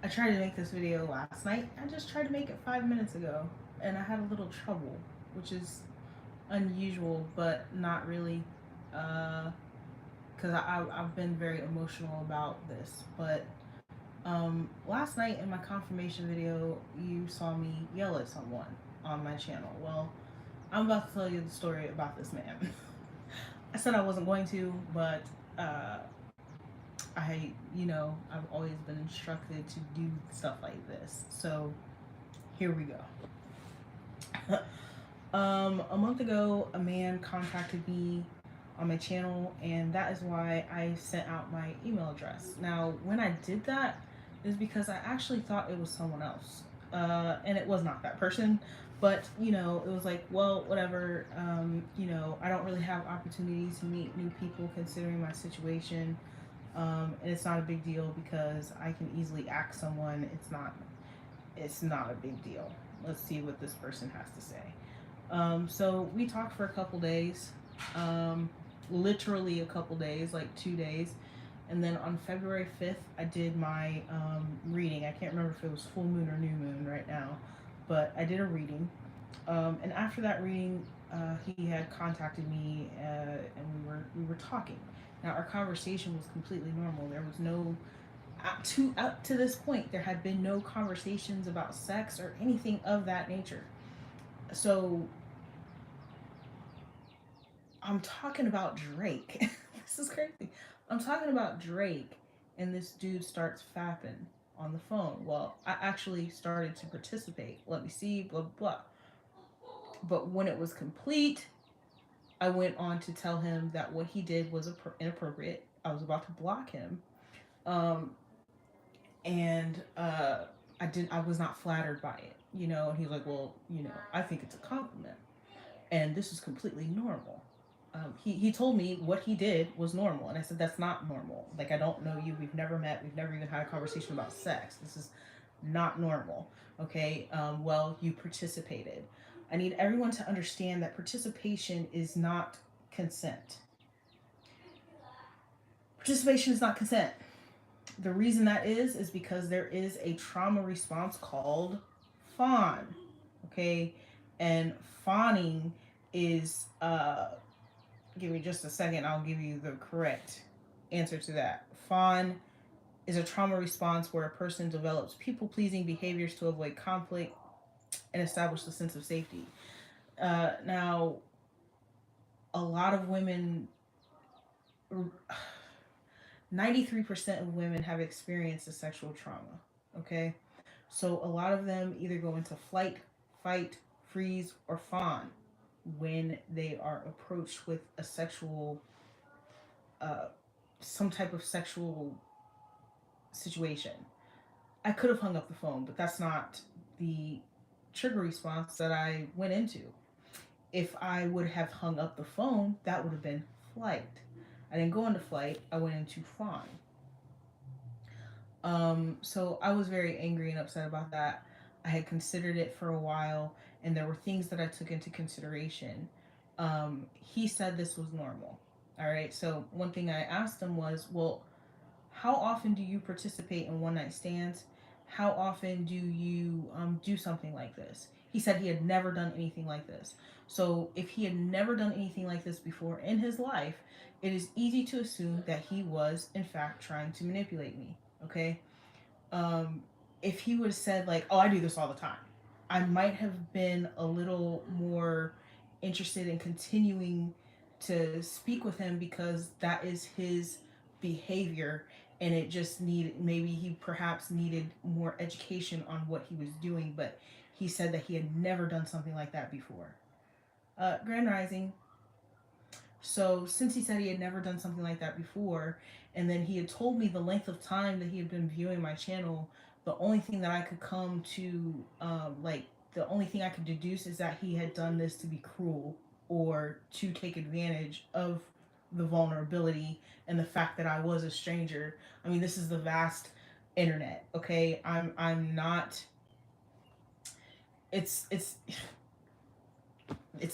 I tried to make this video last night. I just tried to make it 5 minutes ago, and I had a little trouble, which is unusual, but not really, because I've been very emotional about this. But last night in my confirmation video, you saw me yell at someone on my channel. Well, I'm about to tell you the story about this man. I said I wasn't going to, but uh, I've always been instructed to do stuff like this. So here we go. A month ago, a man contacted me on my channel, and that is why I sent out my email address. Now, when I did that, is because I actually thought it was someone else, and it was not that person. But it was like, well, whatever. I don't really have opportunities to meet new people considering my situation. And it's not a big deal because I can easily ask someone. It's not a big deal. Let's see what this person has to say. So we talked for a couple days, literally a couple days, like 2 days. And then on February 5th, I did my reading. I can't remember if it was full moon or new moon right now, but I did a reading. And after that reading, he had contacted me, and we were talking. Now our conversation was completely normal. There was no up to this point there had been no conversations about sex or anything of that nature. So I'm talking about Drake. This is crazy. I'm talking about Drake, and this dude starts fapping on the phone. Well, I actually started to participate. Let me see, blah, blah. But when it was complete, I went on to tell him that what he did was inappropriate. I was about to block him. Um, and I was not flattered by it, and he's like, well, I think it's a compliment, and this is completely normal. He told me what he did was normal, and I said that's not normal. Like, I don't know you, we've never met, we've never even had a conversation about sex. This is not normal. Okay. Well, you participated. I need everyone to understand that participation is not consent. Participation is not consent. The reason that is because there is a trauma response called fawn. Okay. And fawning is give me just a second, I'll give you the correct answer to that. Fawn is a trauma response where a person develops people pleasing behaviors to avoid conflict and establish a sense of safety. Now, a lot of women, 93% of women have experienced a sexual trauma. Okay? So a lot of them either go into flight, fight, freeze, or fawn when they are approached with a sexual, uh, some type of sexual situation. I could have hung up the phone, but that's not the trigger response that I went into. If I would have hung up the phone, that would have been flight. I didn't go into flight, I went into fawn. So I was very angry and upset about that. I had considered it for a while, and there were things that I took into consideration. He said this was normal. All right. So one thing I asked him was, well, how often do you participate in one night stands? How often do you do something like this? He said he had never done anything like this. So if he had never done anything like this before in his life, it is easy to assume that he was, in fact, trying to manipulate me. Okay. um, if he would have said like, "Oh, I do this all the time," I might have been a little more interested in continuing to speak with him because that is his behavior, and it just needed, maybe he perhaps needed more education on what he was doing. But he said that he had never done something like that before. Grand Rising. So since he said he had never done something like that before, and then he had told me the length of time that he had been viewing my channel, the only thing that I could come to, the only thing I could deduce is that he had done this to be cruel or to take advantage of the vulnerability and the fact that I was a stranger. I mean, this is the vast internet. Okay, I'm not. It's it's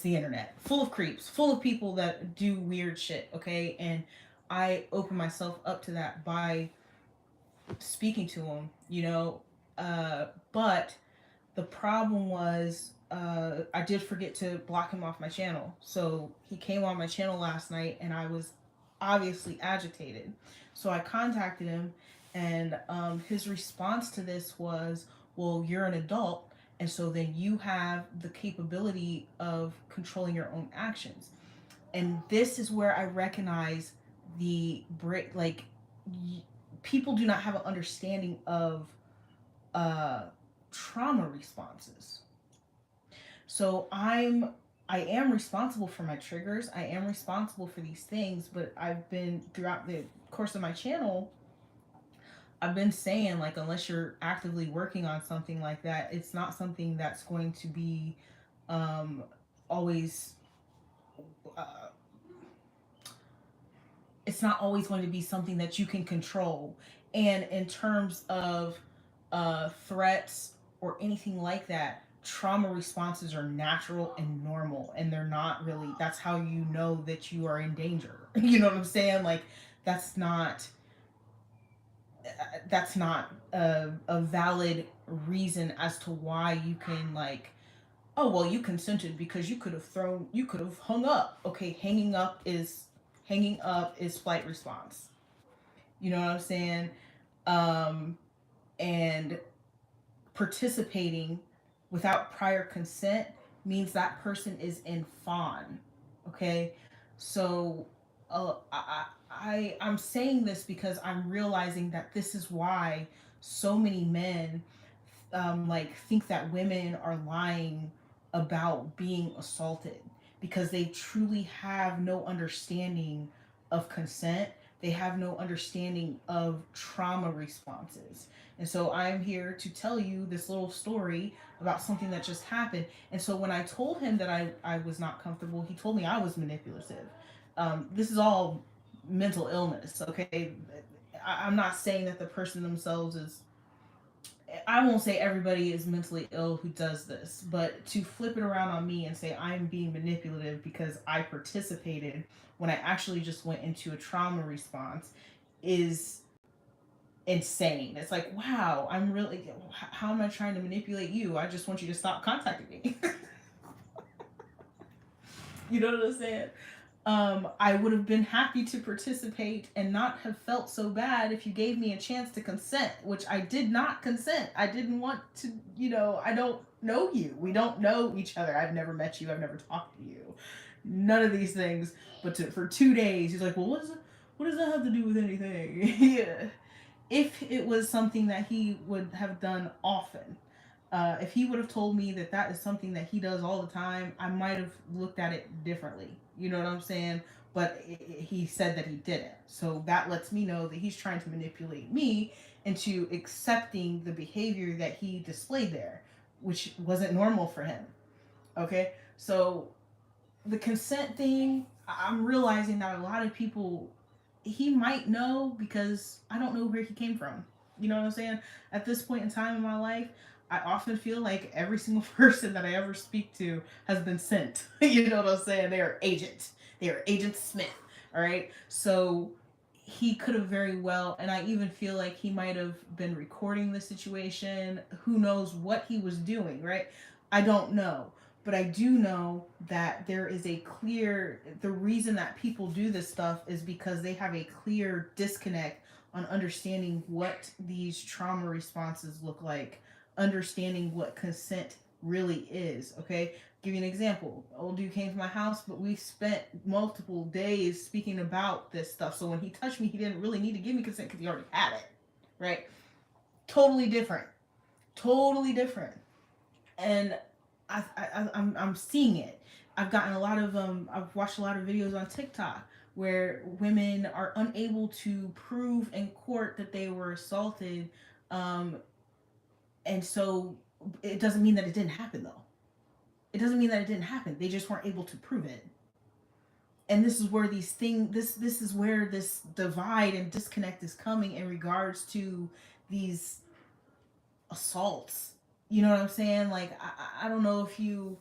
the internet, full of creeps, full of people that do weird shit. Okay, and I open myself up to that by speaking to him, you know. But the problem was, I did forget to block him off my channel. So he came on my channel last night and I was obviously agitated. So I contacted him, and his response to this was, well, you're an adult, and so then you have the capability of controlling your own actions. And this is where I recognize the break, like, people do not have an understanding of uh, trauma responses. So I am responsible for my triggers. I am responsible for these things, but I've been throughout the course of my channel, I've been saying, like, unless you're actively working on something like that, it's not something that's going to be um always uh, it's not always going to be something that you can control. And in terms of threats or anything like that, trauma responses are natural and normal, and they're not really, that's how you know that you are in danger. You know what I'm saying? Like, that's not that's not a valid reason as to why you can, like, oh well, you consented because you could have hung up. Okay, hanging up is flight response. You know what I'm saying? Um, and participating without prior consent means that person is in fawn. Okay, so I'm saying this because I'm realizing that this is why so many men like think that women are lying about being assaulted, because they truly have no understanding of consent. They have no understanding of trauma responses. And so I'm here to tell you this little story about something that just happened. And so when I told him that I was not comfortable, he told me I was manipulative. This is all mental illness, okay? I'm not saying that the person themselves is, I won't say everybody is mentally ill who does this, but to flip it around on me and say I'm being manipulative because I participated when I actually just went into a trauma response is insane. It's like, wow, I'm really, how am I trying to manipulate you? I just want you to stop contacting me. You know what I'm saying? I would have been happy to participate and not have felt so bad if you gave me a chance to consent, which I did not consent. I didn't want to, I don't know you. We don't know each other. I've never met you. I've never talked to you. None of these things. But for 2 days, he's like, well, what does that have to do with anything? Yeah. If it was something that he would have done often, if he would have told me that that is something that he does all the time, I might have looked at it differently. You know what I'm saying? But he said that he didn't. So that lets me know that he's trying to manipulate me into accepting the behavior that he displayed there, which wasn't normal for him. Okay? So the consent thing, I'm realizing that a lot of people, he might know because I don't know where he came from. You know what I'm saying? At this point in time in my life, I often feel like every single person that I ever speak to has been sent. You know what I'm saying? They are agents. They are Agent Smith. All right. So he could have very well, and I even feel like he might have been recording the situation. Who knows what he was doing, right? I don't know. But I do know that there is a clear, the reason that people do this stuff is because they have a clear disconnect on understanding what these trauma responses look like, understanding what consent really is. Okay, give you an example. Old dude came to my house, but we spent multiple days speaking about this stuff. So when he touched me, he didn't really need to give me consent because he already had it, right? Totally different. Totally different. And I'm seeing it. I've gotten a lot of I've watched a lot of videos on TikTok where women are unable to prove in court that they were assaulted, um, and so it doesn't mean that it didn't happen though. It doesn't mean that it didn't happen. They just weren't able to prove it. And this is where this is where this divide and disconnect is coming in regards to these assaults. You know what I'm saying? Like, I don't know if you,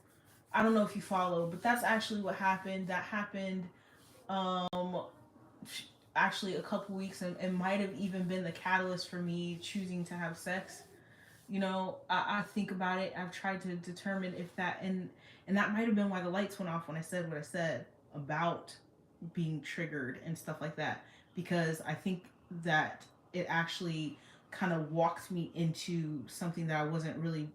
I don't know if you follow, but that's actually what happened. That happened. Um, actually a couple weeks, and it might have even been the catalyst for me choosing to have sex. You know, I think about it. I've tried to determine if that, and that might have been why the lights went off when I said what I said about being triggered and stuff like that, because I think that it actually kind of walked me into something that I wasn't really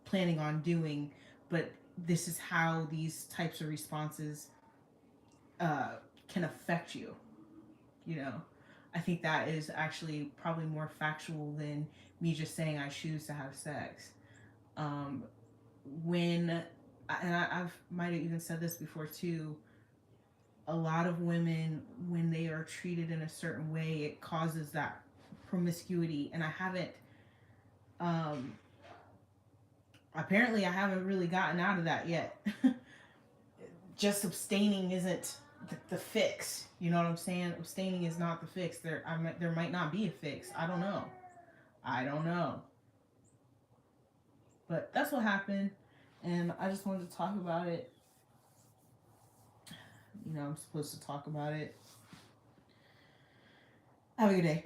planning on doing, but this is how these types of responses uh, can affect you. You know, I think that is actually probably more factual than me just saying I choose to have sex. Um, when I've might have even said this before too. A lot of women, when they are treated in a certain way, it causes that promiscuity, and I haven't. Um, Apparently, I haven't really gotten out of that yet. Just abstaining isn't the fix. You know what I'm saying? Abstaining is not the fix. There might not be a fix. I don't know. I don't know. But that's what happened, and I just wanted to talk about it. You know, I'm supposed to talk about it. Have a good day.